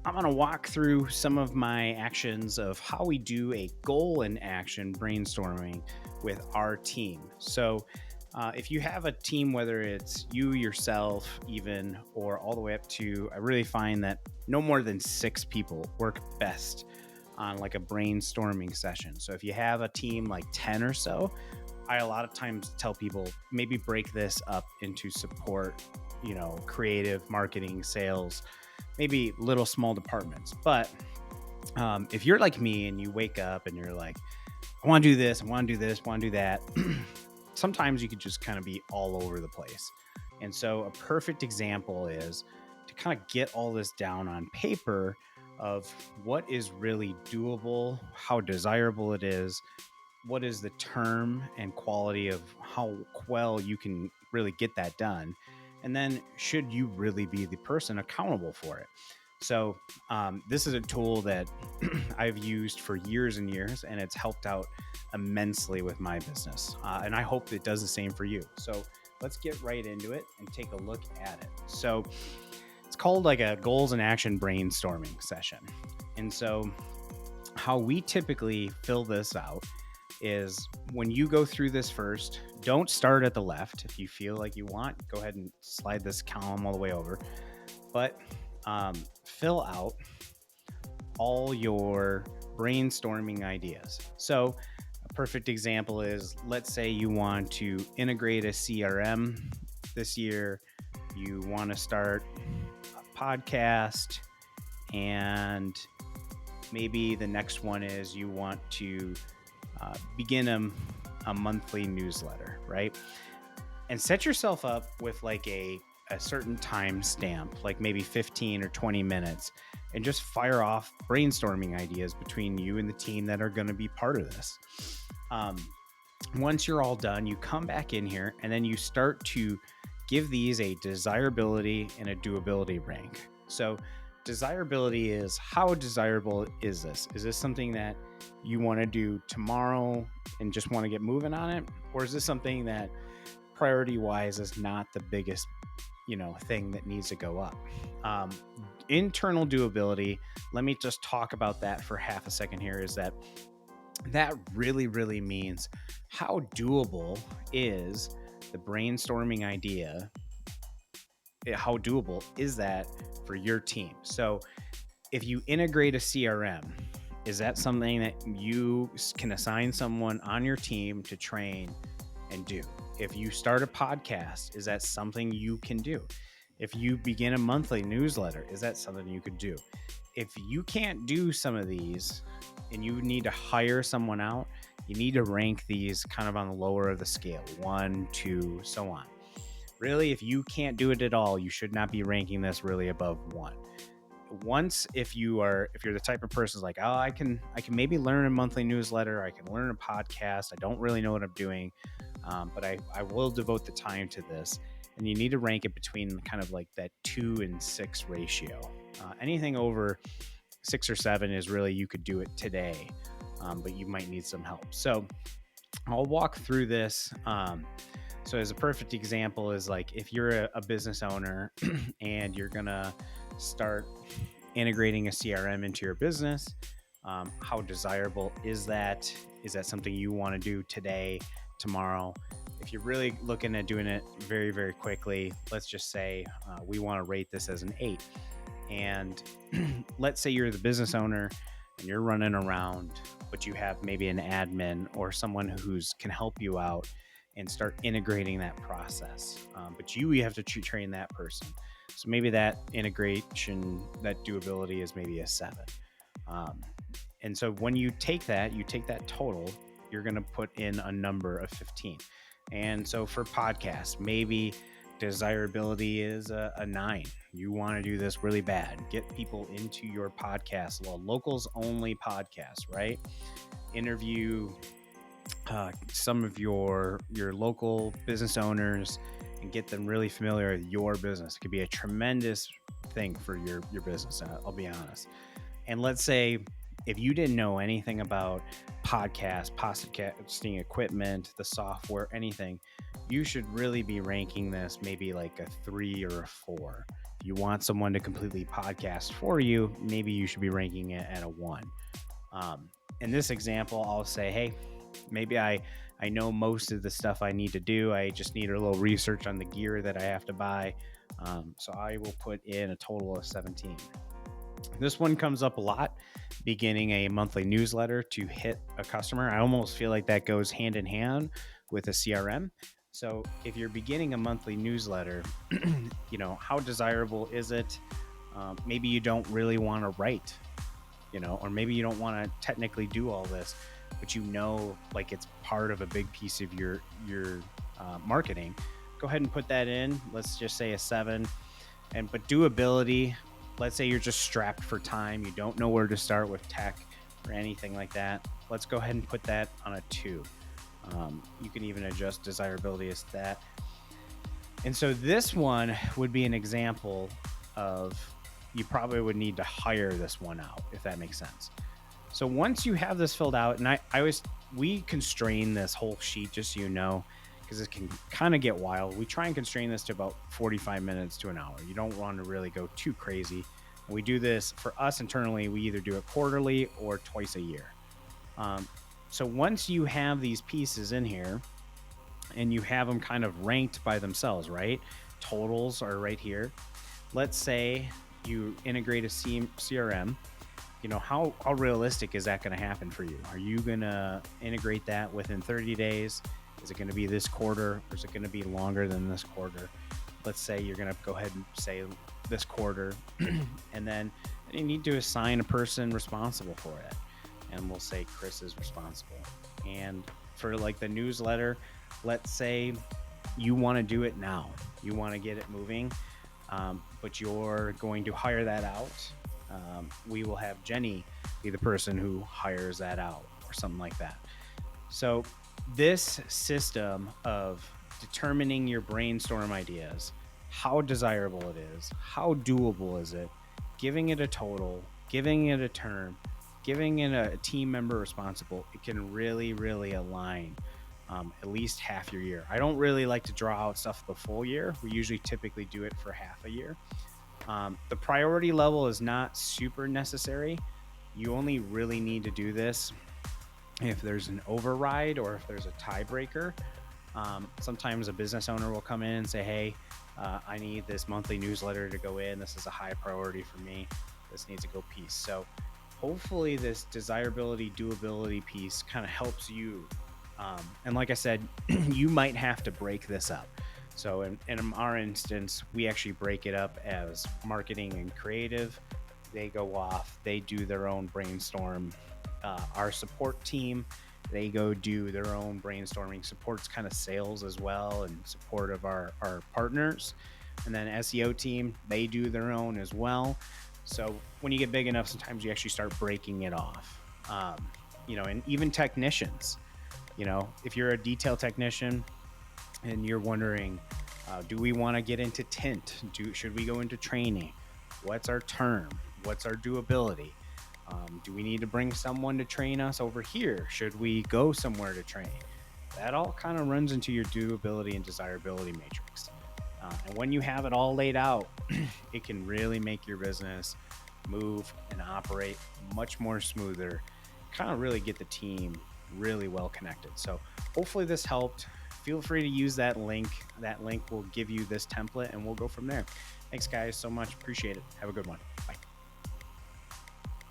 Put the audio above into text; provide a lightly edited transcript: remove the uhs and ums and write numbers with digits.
I'm going to walk through some of my actions of how we do a goal and action brainstorming with our team. If you have a team, whether it's you yourself, even, or all the way up to, I really find that no more than 6 people work best on like a brainstorming session. So if you have a team like 10 or so, I a lot of times tell people maybe break this up into support, creative, marketing, sales, maybe little small departments. But if you're like me and you wake up and you're like, I want to do this, I want to do this, I want to do that, sometimes you could just kind of be all over the place. And so a perfect example is to kind of get all this down on paper of what is really doable, how desirable it is, what is the term and quality of how well you can really get that done, and then should you really be the person accountable for it. This is a tool that I've used for years and years, and it's helped out immensely with my business, and I hope it does the same for you. So let's get right into it and take a look at it. So it's called like a goals and action brainstorming session. And so how we typically fill this out is when you go through this first, don't start at the left. If you feel like you want, go ahead and slide this column all the way over. But fill out all your brainstorming ideas. So a perfect example is, let's say you want to integrate a CRM this year. You want to start a podcast, and maybe the next one is you want to begin a monthly newsletter, right? And set yourself up with like a certain time stamp, like maybe 15 or 20 minutes, and just fire off brainstorming ideas between you and the team that are going to be part of this. Once you're all done, you come back in here and then you start to give these a desirability and a doability rank. So desirability is, how desirable is this? Is this something that you want to do tomorrow and just want to get moving on it? Or is this something that priority wise is not the biggest, thing that needs to go up? Internal doability, let me just talk about that for half a second here, is that really, really means how doable is the brainstorming idea? How doable is that for your team? So if you integrate a CRM, is that something that you can assign someone on your team to train and do? If you start a podcast, is that something you can do? If you begin a monthly newsletter, is that something you could do? If you can't do some of these and you need to hire someone out, you need to rank these kind of on the lower of the scale, 1, 2, so on. Really, if you can't do it at all, you should not be ranking this really above 1. If you're the type of person who's like, oh, I can maybe learn a monthly newsletter, I can learn a podcast, I don't really know what I'm doing, but I will devote the time to this. And you need to rank it between kind of like that 2 and 6 ratio. Anything over 6 or 7 is really, you could do it today, but you might need some help. So I'll walk through this. So as a perfect example is like, if you're a business owner and you're going to start integrating a CRM into your business, how desirable is that? Is that something you want to do today, tomorrow? If you're really looking at doing it very, very quickly, let's just say we want to rate this as an 8. And let's say you're the business owner and you're running around, but you have maybe an admin or someone who's can help you out and start integrating that process. But you have to train that person. So maybe that integration, that doability is maybe a 7. And so when you take that total, you're going to put in a number of 15. And so for podcasts, maybe desirability is a 9. You want to do this really bad. Get people into your podcast, locals only podcast, right? Interview some of your local business owners and get them really familiar with your business. It could be a tremendous thing for your business, I'll be honest. And let's say if you didn't know anything about podcasting equipment, the software, anything, you should really be ranking this maybe like a 3 or a 4. If You want someone to completely podcast for you, maybe you should be ranking it at a 1. In this example, I'll say, hey, maybe I know most of the stuff I need to do. I just need a little research on the gear that I have to buy. So I will put in a total of 17. This one comes up a lot, beginning a monthly newsletter to hit a customer. I almost feel like that goes hand in hand with a CRM. So if you're beginning a monthly newsletter, how desirable is it? Maybe you don't really want to write, or maybe you don't want to technically do all this, but like it's part of a big piece of your marketing. Go ahead and put that in. Let's just say a 7. But doability, let's say you're just strapped for time. You don't know where to start with tech or anything like that. Let's go ahead and put that on a 2. You can even adjust desirability as that. And so this one would be an example of, you probably would need to hire this one out, if that makes sense. So once you have this filled out, and we constrain this whole sheet, just so you know, because it can kind of get wild. We try and constrain this to about 45 minutes to an hour. You don't want to really go too crazy. We do this for us internally. We either do it quarterly or twice a year. So once you have these pieces in here and you have them kind of ranked by themselves, right? Totals are right here. Let's say you integrate a CRM. How realistic is that going to happen for you? Are you going to integrate that within 30 days? Is it going to be this quarter, or is it going to be longer than this quarter? Let's say you're going to go ahead and say this quarter, and then you need to assign a person responsible for it. And we'll say Chris is responsible. And for like the newsletter, let's say you want to do it now. You want to get it moving, but you're going to hire that out. We will have Jenny be the person who hires that out, or something like that. So this system of determining your brainstorm ideas, how desirable it is, how doable is it, giving it a total, giving it a term, giving it a team member responsible, it can really, really align at least half your year. I don't really like to draw out stuff the full year. We usually typically do it for half a year. The priority level is not super necessary. You only really need to do this if there's an override or if there's a tiebreaker. Sometimes a business owner will come in and say, hey, I need this monthly newsletter to go in. This is a high priority for me. This needs to go piece. So hopefully this desirability, doability piece kind of helps you. And like I said, you might have to break this up. So in our instance, we actually break it up as marketing and creative. They go off, they do their own brainstorm. Our support team, they go do their own brainstorming, supports kind of sales as well and support of our partners. And then SEO team, they do their own as well. So when you get big enough, sometimes you actually start breaking it off. And even technicians, if you're a detail technician and you're wondering, do we want to get into tint? Should we go into training? What's our term? What's our doability? Do we need to bring someone to train us over here? Should we go somewhere to train? That all kind of runs into your doability and desirability matrix. And when you have it all laid out, it can really make your business move and operate much more smoother, kind of really get the team really well connected. So hopefully this helped. Feel free to use that link. That link will give you this template and we'll go from there. Thanks guys so much. Appreciate it. Have a good one. Bye.